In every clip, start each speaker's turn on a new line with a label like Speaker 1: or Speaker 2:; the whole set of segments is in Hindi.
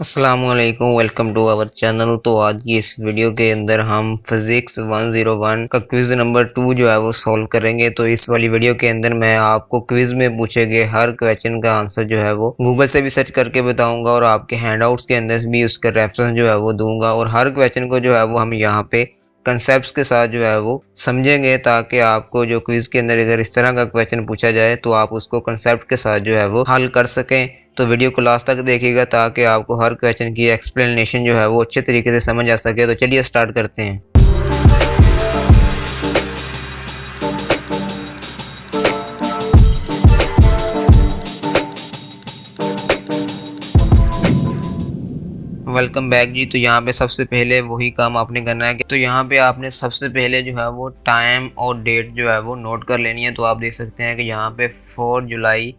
Speaker 1: अस्सलामुअलैकुम, वेलकम टू आवर चैनल। तो आज की इस वीडियो के अंदर हम फिजिक्स 101 का क्विज नंबर 2 जो है वो सॉल्व करेंगे। तो इस वाली वीडियो के अंदर मैं आपको क्विज में पूछे गए हर क्वेश्चन का आंसर जो है वो गूगल से भी सर्च करके बताऊंगा और आपके हैंडआउट्स के अंदर भी उसका रेफरेंस जो है वो दूंगा। और हर क्वेश्चन को जो है वो हम यहाँ पे कंसेप्ट के साथ जो है वो समझेंगे, ताकि आपको जो क्विज के अंदर अगर इस तरह का क्वेश्चन पूछा जाए तो आप उसको कंसेप्ट के साथ जो है वो हल कर सकें। तो वीडियो को लास्ट तक देखिएगा ताकि आपको हर क्वेश्चन की एक्सप्लेनेशन जो है वो अच्छे तरीके से समझ आ सके। तो चलिए स्टार्ट करते हैं। वेलकम बैक जी। तो यहाँ पे सबसे पहले वही काम आपने करना है कि तो यहाँ पे आपने सबसे पहले जो है वो टाइम और डेट जो है वो नोट कर लेनी है। तो आप देख सकते हैं कि यहाँ पे 4 जुलाई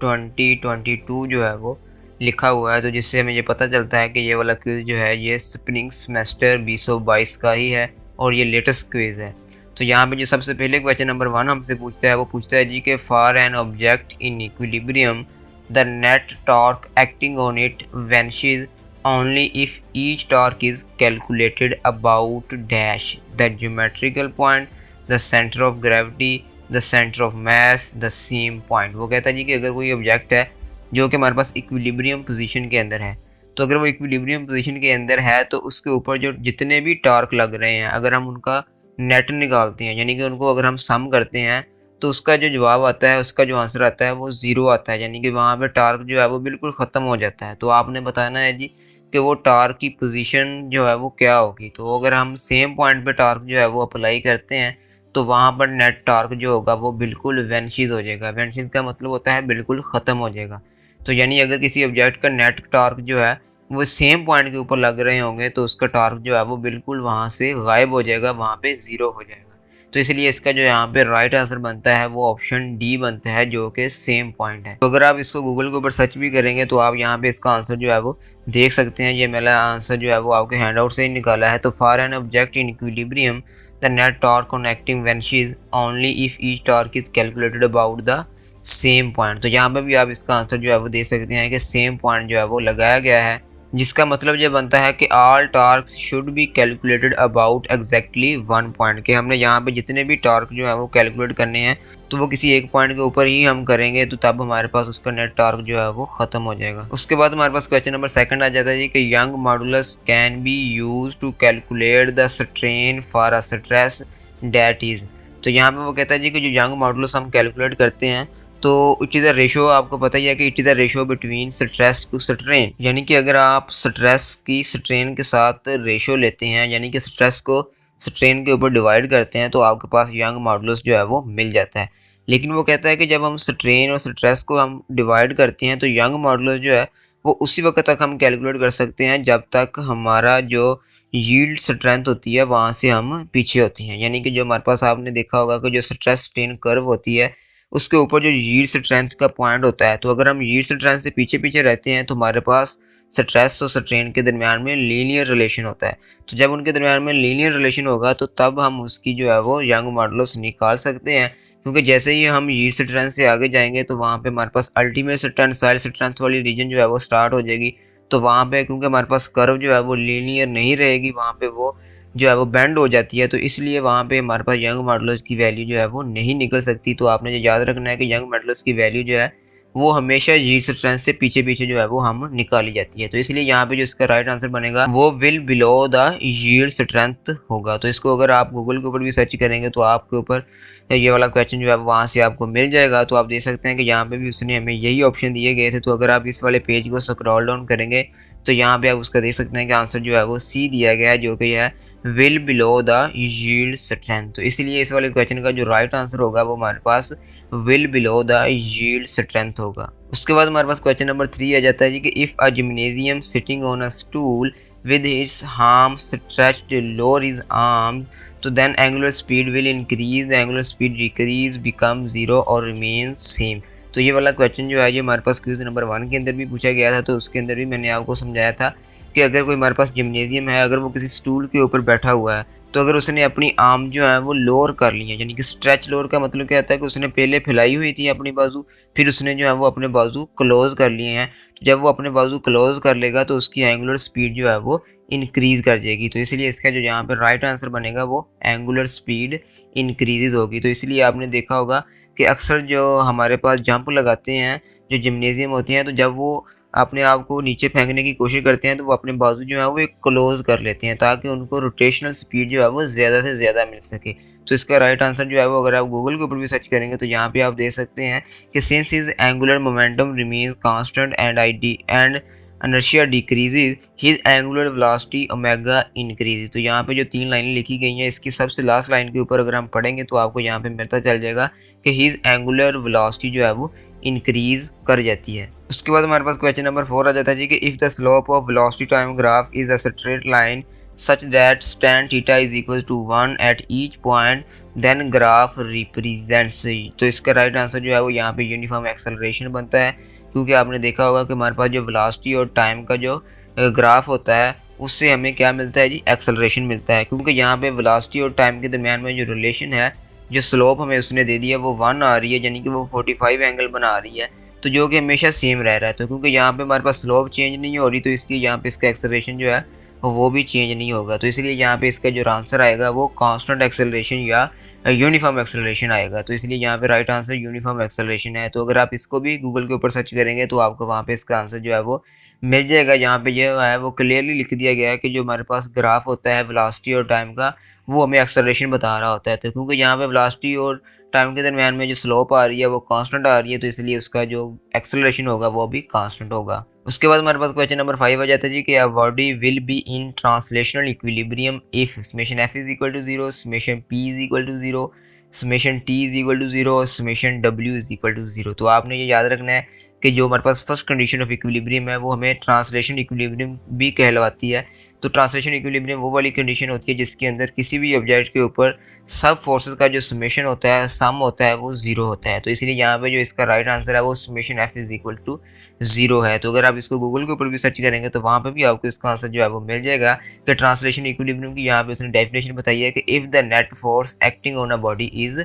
Speaker 1: 2022 जो है वो लिखा हुआ है, तो जिससे हमें ये पता चलता है कि ये वाला क्विज़ जो है ये स्प्रिंग सेमेस्टर 2022 का ही है और ये लेटेस्ट क्विज़ है। तो यहाँ पे जो सबसे पहले क्वेश्चन नंबर 1 हमसे पूछता है वो पूछता है जी कि for an object in equilibrium the net torque acting on it vanishes only if each torque is calculated about dash the geometrical point, the center of gravity, the center of mass, the same point। वो कहता है जी कि अगर कोई ऑब्जेक्ट है जो कि हमारे पास इक्विलिब्रियम पोजीशन के अंदर है, तो अगर वो इक्विलिब्रियम पोजीशन के अंदर है तो उसके ऊपर जो जितने भी टॉर्क लग रहे हैं अगर हम उनका नेट निकालते हैं, यानी कि उनको अगर हम सम करते हैं, तो उसका जो जवाब आता है, उसका जो आंसर आता है वो ज़ीरो आता है, यानी कि वहाँ पे टार्क जो है वो बिल्कुल ख़त्म हो जाता है। तो आपने बताना है जी कि वो टार्क की पोजीशन जो है वो क्या होगी। तो अगर हम सेम पॉइंट पे टार्क जो है वो अप्लाई करते हैं तो वहाँ पर नेट टार्क जो होगा वो बिल्कुल वेनिशेस हो जाएगा। वेनिशेस का मतलब होता है बिल्कुल ख़त्म हो जाएगा। तो यानी अगर किसी ऑब्जेक्ट का नेट टार्क जो है वो सेम पॉइंट के ऊपर लग रहे होंगे तो उसका टार्क जो है वो बिल्कुल वहाँ से गायब हो जाएगा, वहाँ पे ज़ीरो हो जाएगा। तो इसलिए इसका जो यहाँ पे राइट आंसर बनता है वो ऑप्शन डी बनता है, जो कि सेम पॉइंट है। तो अगर आप इसको गूगल के ऊपर सर्च भी करेंगे तो आप यहाँ पे इसका आंसर जो है वो देख सकते हैं। ये मेरा आंसर जो है वो आपके हैंडआउट से ही निकाला है। तो for an object in equilibrium the net torque on acting vanishes only if each torque is calculated about the same point. तो यहाँ पे भी आप इसका आंसर जो है वो दे सकते हैं कि सेम पॉइंट जो है वो लगाया गया है, जिसका मतलब ये बनता है कि all torques should be calculated about exactly 1 point के हमने यहाँ पे जितने भी टार्क जो है वो कैलकुलेट करने हैं तो वो किसी एक पॉइंट के ऊपर ही हम करेंगे, तो तब हमारे पास उसका नेट टार्क जो है वो खत्म हो जाएगा। उसके बाद हमारे पास क्वेश्चन नंबर 2 आ जाता है जी कि Young modulus can be use to calculate the strain for a stress that is. तो यहाँ पे वो कहता है जी कि जो यंग मॉडुलस हम कैलकुलेट करते हैं तो इट इज़ अ रेशो, आपको पता ही है कि it is a ratio between stress to strain, यानी कि अगर आप स्ट्रेस की स्ट्रेन के साथ रेशो लेते हैं, यानी कि स्ट्रेस को स्ट्रेन के ऊपर डिवाइड करते हैं, तो आपके पास यंग मॉडुलस जो है वो मिल जाता है। लेकिन वो कहता है कि जब हम स्ट्रेन और स्ट्रेस को हम डिवाइड करते हैं तो यंग मॉडुलस जो है वो उसी वक्त तक हम कैलकुलेट कर सकते हैं जब तक हमारा जो यील्ड स्ट्रेंथ होती है वहाँ से हम पीछे होती हैं। यानी कि जो हमारे पास आपने देखा होगा कि जो स्ट्रेस स्ट्रेन कर्व होती है उसके ऊपर जो यील्ड स्ट्रेंथ का पॉइंट होता है, तो अगर हम यील्ड स्ट्रेंथ से पीछे पीछे रहते हैं तो हमारे पास स्ट्रेस और स्ट्रेन के दरमियान में लीनियर रिलेशन होता है। तो जब उनके दरमियान में लीनियर रिलेशन होगा तो तब हम उसकी जो है वो यंग मॉडुलस निकाल सकते हैं, क्योंकि जैसे ही हम यील्ड स्ट्रेंथ से आगे जाएंगे तो वहाँ पे हमारे पास अल्टीमेट स्ट्रेंथ साइड स्ट्रेंथ वाली रीजन जो है वो स्टार्ट हो जाएगी। तो वहाँ पे क्योंकि हमारे पास कर्व जो है वो लीनियर नहीं रहेगी, वहाँ पे वो जो है वो बेंड हो जाती है, तो इसलिए वहाँ पे हमारे पास यंग मॉडुलस की वैल्यू जो है वो नहीं निकल सकती। तो आपने जो याद रखना है कि यंग मॉडुलस की वैल्यू जो है वो हमेशा यील्ड स्ट्रेंथ से पीछे पीछे जो है वो हम निकाली जाती है। तो इसलिए यहाँ पे जो इसका राइट आंसर बनेगा वो will below the yield strength होगा। तो इसको अगर आप गूगल के ऊपर भी सर्च करेंगे तो आपके ऊपर ये वाला क्वेश्चन जो है वहाँ से आपको मिल जाएगा। तो आप देख सकते हैं कि यहाँ पे भी उसने हमें यही ऑप्शन दिए गए थे। तो अगर आप इस वाले पेज को स्क्रॉल डाउन करेंगे तो यहाँ पे आप उसका देख सकते हैं कि आंसर जो है वो सी दिया गया है, जो कि है will below the yield strength. तो इसलिए इस वाले क्वेश्चन का जो राइट आंसर होगा वो हमारे पास will below the yield strength होगा। उसके बाद हमारे पास क्वेश्चन नंबर 3 आ जाता है जी कि if a gymnasium sitting on a stool with his arms stretched lower his arms, तो then angular speed will increase, the angular speed decrease, become 0 और remains same। तो ये वाला क्वेश्चन जो है ये हमारे पास क्विज नंबर 1 के अंदर भी पूछा गया था। तो उसके अंदर भी मैंने आपको समझाया था कि अगर कोई हमारे पास जिम्नेजियम है, अगर वो किसी स्टूल के ऊपर बैठा हुआ है तो अगर उसने अपनी आर्म जो है वो लोअर कर ली है, यानी कि स्ट्रेच लोअर का मतलब क्या होता है कि उसने पहले फैलाई हुई थी अपनी बाजू, फिर उसने जो है वो अपने बाजू क्लोज कर लिए हैं। तो जब वो अपने बाजू क्लोज कर लेगा तो उसकी एंगुलर स्पीड जो है वो इंक्रीज कर जाएगी। तो इसलिए इसका जो यहाँ पे राइट आंसर बनेगा वो एंगुलर स्पीड इंक्रीजेज होगी। तो इसलिए आपने देखा होगा कि अक्सर जो हमारे पास जंप लगाते हैं, जो जिम्नेजियम होते हैं, तो जब वो अपने आप को नीचे फेंकने की कोशिश करते हैं तो वो अपने बाजू जो है वो एक क्लोज कर लेते हैं ताकि उनको रोटेशनल स्पीड जो है वो ज़्यादा से ज़्यादा मिल सके। तो इसका राइट आंसर जो है वो अगर आप गूगल के ऊपर भी सर्च करेंगे तो यहाँ पे आप देख सकते हैं कि since his angular momentum remains constant and inertia decreases his angular velocity omega increases। तो यहाँ पे जो 3 लाइनें लिखी गई हैं इसकी सबसे लास्ट लाइन के ऊपर अगर हम पढ़ेंगे तो आपको यहाँ पे पता चल जाएगा कि his angular velocity जो है वो इंक्रीज कर जाती है। उसके बाद हमारे पास क्वेश्चन नंबर 4 आ जाता है जी कि if the slope of velocity time graph is a straight line such that tan theta is equal to 1 at each point then graph represents. तो इसका राइट आंसर जो है वो यहाँ पे यूनिफॉर्म एक्सेलरेशन बनता है, क्योंकि आपने देखा होगा कि हमारे पास जो वेलोसिटी और टाइम का जो ग्राफ होता है उससे हमें क्या मिलता है जी, एक्सेलरेशन मिलता है। क्योंकि यहाँ पे वेलोसिटी और टाइम के दरमियान में जो रिलेशन है, जो स्लोप हमें उसने दे दिया वो 1 आ रही है, यानी कि वो 45 एंगल बना रही है, तो जो कि हमेशा सेम रह रहा है। तो क्योंकि यहाँ पे हमारे पास स्लोप चेंज नहीं हो रही तो इसलिए यहाँ पे इसका एक्सेलरेशन जो है वो भी चेंज नहीं होगा। तो इसलिए यहाँ पे इसका जो आंसर आएगा वो कांस्टेंट एक्सेलरेशन या यूनिफॉर्म एक्सेलरेशन आएगा। तो इसलिए यहाँ पे राइट आंसर यूनिफॉर्म एक्सेलरेशन है। तो अगर आप इसको भी गूगल के ऊपर सर्च करेंगे तो आपको वहाँ पे इसका आंसर जो है वो मिल जाएगा। यहाँ पे जो है वो क्लियरली लिख दिया गया है कि जो हमारे पास ग्राफ होता है वेलोसिटी और टाइम का, वो हमें एक्सेलरेशन बता रहा होता है। तो क्योंकि यहाँ पे वेलोसिटी और टाइम के दरमियान में जो स्लोप आ रही है वो कांस्टेंट आ रही है, तो इसलिए उसका जो एक्सेलरेशन होगा वो भी कांस्टेंट होगा। उसके बाद हमारे पास क्वेश्चन नंबर 5 आ जाता है जी कि a body will be in translational equilibrium if summation f is equal to 0, summation p is equal to 0, summation t is equal to 0 और summation w is equal to 0। तो आपने ये याद रखना है कि जो हमारे पास फर्स्ट कंडीशन ऑफ इक्विलिब्रियम है वो हमें ट्रांसलेशन इक्विलिब्रियम भी कहलवाती है। तो ट्रांसलेशन इक्विलिब्रियम वो वाली कंडीशन होती है जिसके अंदर किसी भी ऑब्जेक्ट के ऊपर सब फोर्सेस का जो समेशन होता है, सम होता है, वो 0 होता है। तो इसलिए यहाँ पे जो इसका राइट आंसर है वो summation f is equal to 0 है। तो अगर आप इसको गूगल के ऊपर भी सर्च करेंगे तो वहाँ पे भी आपको इसका आंसर जो है वो मिल जाएगा कि ट्रांसलेशन इक्विलिब्रियम की यहाँ पे उसने डेफिनेशन बताई है कि if the net force acting on a body is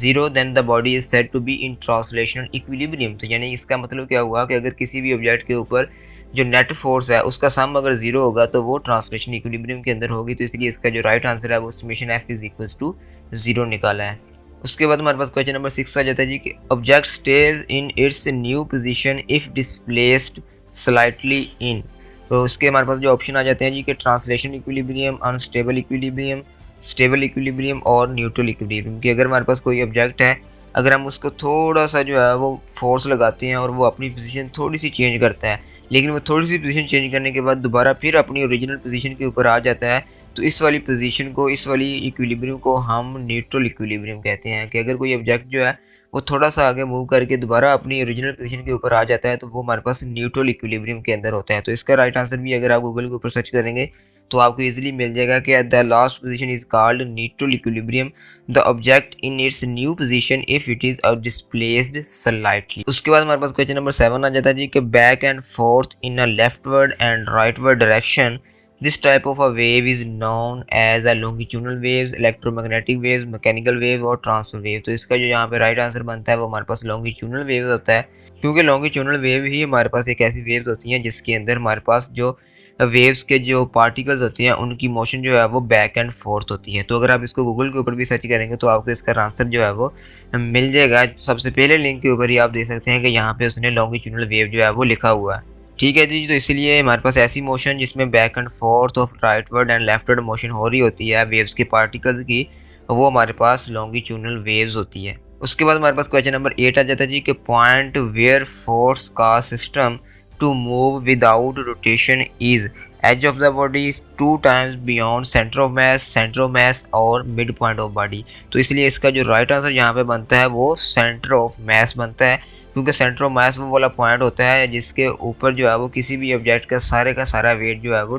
Speaker 1: 0 then the body is said to be in translational equilibrium. तो यानी इसका मतलब क्या हुआ कि अगर किसी भी ऑब्जेक्ट के ऊपर जो नेट फोर्स है उसका सम अगर 0 होगा तो वो ट्रांसलेशन इक्विलिब्रियम के अंदर होगी। तो इसलिए इसका जो राइट आंसर है वो summation f is equal to 0 निकाला है। उसके बाद हमारे पास क्वेश्चन नंबर 6 आ जाता है जी कि object stage in its new position if displaced slightly इन। तो उसके हमारे पास जो ऑप्शन आ जाते हैं जी कि translation equilibrium, unstable equilibrium, stable equilibrium और न्यूट्रल इक्विलिब्रियम। कि अगर हमारे पास कोई ऑब्जेक्ट है, अगर हम उसको थोड़ा सा जो है वो फोर्स लगाते हैं और वो अपनी पोजीशन थोड़ी सी चेंज करता है, लेकिन वो थोड़ी सी पोजीशन चेंज करने के बाद दोबारा फिर अपनी ओरिजिनल पोजीशन के ऊपर आ जाता है, तो इस वाली पोजीशन को, इस वाली इक्विलिब्रियम को हम न्यूट्रल इक्विलिब्रियम कहते हैं। कि अगर कोई ऑब्जेक्ट जो है वो थोड़ा सा आगे मूव करके दोबारा अपनी ओरिजिनल पोजीशन के ऊपर आ जाता है तो वो हमारे पास न्यूट्रल इक्विलिब्रियम के अंदर होता है। तो इसका राइट आंसर भी अगर आप गूगल के ऊपर सर्च करेंगे तो आपको इजीली मिल जाएगा कि the last position is called neutral equilibrium, the object in its new position if it is displaced slightly. उसके बाद हमारे पास क्वेश्चन नंबर 7 आ जाता है जी कि back and forth in a leftward and rightward direction this type of a wave is known as a longitudinal waves, electromagnetic waves, mechanical wave और ट्रांसफर वेव। तो इसका जो यहाँ पे राइट आंसर बनता है वो हमारे पास लॉन्गिट्यूडनल वेव होता है, क्योंकि लॉन्गिट्यूडनल वेव ही हमारे पास एक ऐसी वेव्स होती हैं जिसके अंदर हमारे पास जो वेव्स के जो पार्टिकल्स होते हैं उनकी मोशन जो है वो बैक एंड फोर्थ होती है। तो अगर आप इसको गूगल के ऊपर भी सर्च करेंगे तो आपको इसका आंसर जो है वो मिल जाएगा। सबसे पहले लिंक के ऊपर ही आप देख सकते हैं कि यहाँ पे उसने लॉन्गिट्यूडनल वेव जो है वो लिखा हुआ है। ठीक है जी, तो इसीलिए हमारे पास ऐसी मोशन जिसमें back and fourth of rightward and leftward motion हो रही होती है वेव्स के पार्टिकल्स की, वो हमारे पास लॉन्गिट्यूडनल वेव्स होती है। उसके बाद हमारे पास क्वेश्चन नंबर 8 आ जाता है जी कि पॉइंट वेयर फोर्स का system to move without rotation is edge of the body is 2 times beyond centre of mass और मिड पॉइंट ऑफ बॉडी। तो इसलिए इसका जो राइट आंसर यहाँ पे बनता है वो सेंटर ऑफ मैस बनता है, क्योंकि सेंटर ऑफ मैस वो वाला पॉइंट होता है जिसके ऊपर जो है वो किसी भी ऑब्जेक्ट का सारा वेट जो है वो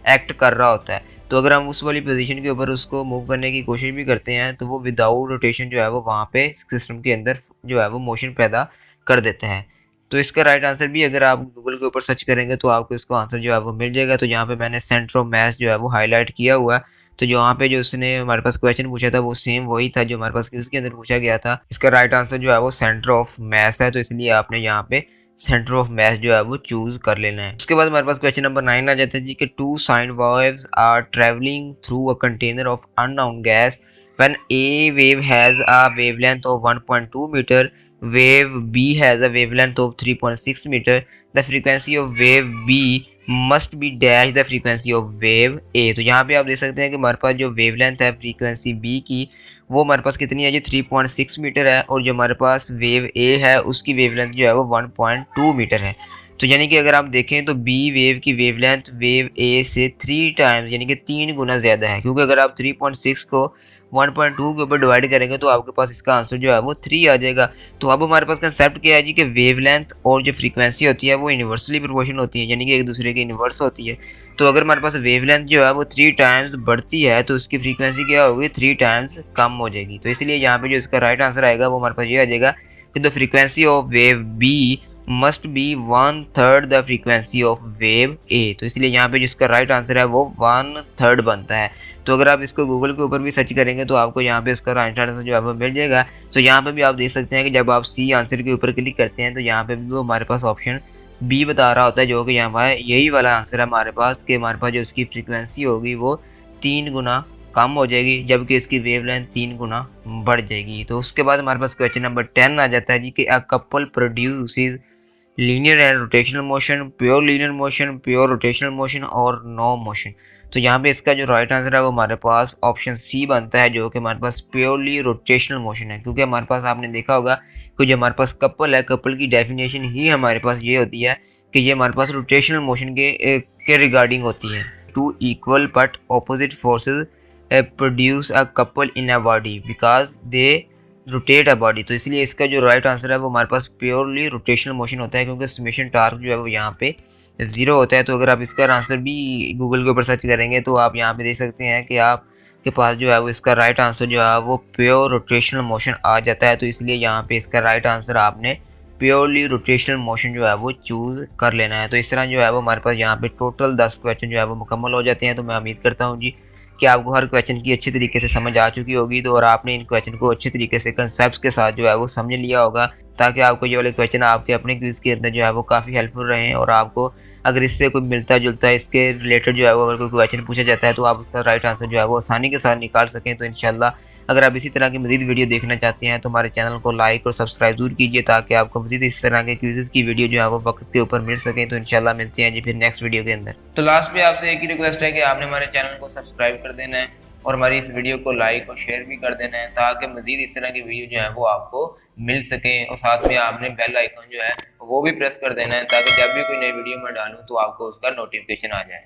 Speaker 1: एक्ट कर रहा होता है। तो अगर हम उस वाली पोजीशन के ऊपर उसको मूव करने की कोशिश भी करते हैं तो वो विदाउट रोटेशन जो है वो वहाँ पे सिस्टम के अंदर जो है वो मोशन पैदा कर देता है। तो इसका राइट आंसर भी अगर आप गूगल के ऊपर सर्च करेंगे तो आपको इसका आंसर जो है वो मिल जाएगा। तो यहाँ पे मैंने सेंटर ऑफ मास जो है वो हाईलाइट किया हुआ है। तो यहाँ पे जो उसने हमारे पास क्वेश्चन पूछा था वो सेम वही था जो हमारे पास उसके अंदर पूछा गया था। इसका राइट आंसर जो है वो सेंटर ऑफ मास है, तो इसलिए आपने यहाँ पे सेंटर ऑफ मास जो है वो चूज कर लेना है। उसके बाद हमारे पास क्वेश्चन नंबर 9 आ जाता है जी कि two sine waves are travelling through a container of unknown gas when a wave has a wavelength of 1.2 metre, wave B has a wavelength of 3.6 meter, the frequency of wave B must be dash the frequency of wave A। तो यहाँ पे आप देख सकते हैं कि हमारे पास जो वेवलेंथ है फ्रीक्वेंसी B की वो हमारे पास कितनी है जी 3.6 मीटर है, और जो हमारे पास वेव A है उसकी वेवलेंथ जो है वो 1.2 मीटर है। तो यानी कि अगर आप देखें तो B वेव की वेवलेंथ वेव A से 3 टाइम्स यानी कि 3 गुना ज़्यादा है, क्योंकि अगर आप 3.6 को 1.2 के ऊपर डिवाइड करेंगे तो आपके पास इसका आंसर जो है वो 3 आ जाएगा। तो अब हमारे पास कंसेप्ट क्या है जी कि वेवलेंथ और जो फ्रीक्वेंसी होती है वो यूनिवर्सली प्रोपोर्शन होती है, यानी कि एक दूसरे के इन्वर्स होती है। तो अगर हमारे पास वेवलेंथ जो है वो 3 टाइम्स बढ़ती है तो उसकी फ्रीक्वेंसी क्या होगी 3 टाइम्स कम हो जाएगी। तो इसलिए यहाँ पे जो इसका राइट आंसर आएगा वो हमारे पास ये आ जाएगा कि the frequency of wave B must be 1/3 the frequency of wave A. तो इसलिए यहाँ पे जिसका राइट आंसर है वो 1/3 बनता है। तो अगर आप इसको गूगल के ऊपर भी सर्च करेंगे तो आपको यहाँ पे इसका राइट आंसर जो है वो मिल जाएगा। तो यहाँ पे भी आप देख सकते हैं कि जब आप सी आंसर के ऊपर क्लिक करते हैं तो यहाँ पे भी वो हमारे पास ऑप्शन बी बता रहा होता है, जो कि यहाँ पर यही वाला आंसर है हमारे पास कि हमारे पास जो इसकी फ्रीक्वेंसी होगी वो 3 गुना कम हो जाएगी, जबकि इसकी वेवलेंथ 3 गुना बढ़ जाएगी। तो उसके बाद हमारे पास क्वेश्चन नंबर 10 आ जाता है जी कि a couple produces linear and rotational motion, pure linear motion, pure rotational motion और नो मोशन। तो यहाँ पे इसका जो राइट आंसर है वो हमारे पास ऑप्शन सी बनता है, जो कि हमारे पास प्योरली रोटेशनल मोशन है। क्योंकि हमारे पास आपने देखा होगा कि जो हमारे पास कपल है, कपल की डेफिनेशन ही हमारे पास ये होती है कि ये हमारे पास रोटेशनल मोशन के रिगार्डिंग होती है। Two equal but opposite forces produce a couple in a body because they rotate a body. तो इसलिए इसका जो राइट आंसर है वो हमारे पास प्योरली रोटेशनल मोशन होता है, क्योंकि समेशन टार्क जो है वो यहाँ पे 0 होता है। तो अगर आप इसका आंसर भी गूगल के ऊपर सर्च करेंगे तो आप यहाँ पे देख सकते हैं कि आपके पास जो है वो इसका राइट आंसर जो है वो प्योर रोटेशनल मोशन आ जाता है। तो इसलिए यहाँ पे इसका राइट आंसर आपने प्योरली रोटेशनल मोशन जो है वो चूज़ कर लेना है। तो इस तरह जो है वो हमारे पास यहाँ पे टोटल 10 क्वेश्चन जो है वो मुकम्मल हो जाते हैं। तो मैं उम्मीद करता हूँ जी कि आपको हर क्वेश्चन की अच्छी तरीके से समझ आ चुकी होगी, तो और आपने इन क्वेश्चन को अच्छे तरीके से कंसेप्ट के साथ जो है वो समझ लिया होगा, ताकि आपको ये वाले क्वेश्चन आपके अपने क्विज के अंदर जो है वो काफ़ी हेल्पफुल रहें। और आपको अगर इससे कोई मिलता जुलता है इसके रिलेटेड जो है वो अगर कोई क्वेश्चन पूछा जाता है तो आप उसका राइट आंसर जो है वो आसानी के साथ निकाल सकें। तो इंशाल्लाह अगर आप इसी तरह की मज़ीद वीडियो देखना चाहते हैं तो हमारे चैनल को लाइक और सब्सक्राइब जरूर कीजिए, ताकि आपको मज़ीद इस तरह के क्विज़ की वीडियो जो है वो वक्त के ऊपर मिल सकें। तो इंशाल्लाह मिलते हैं जी फिर नेक्स्ट वीडियो के अंदर। तो लास्ट में आपसे एक ही रिक्वेस्ट है कि आपने हमारे चैनल को सब्सक्राइब कर देना है और हमारी इस वीडियो को लाइक और शेयर भी कर देना है, ताकि मज़ीद इस तरह की वीडियो जो है वो आपको मिल सकें। और साथ में आपने बेल आइकन जो है वो भी प्रेस कर देना है, ताकि जब भी कोई नई वीडियो मैं डालूँ तो आपको उसका नोटिफिकेशन आ जाए।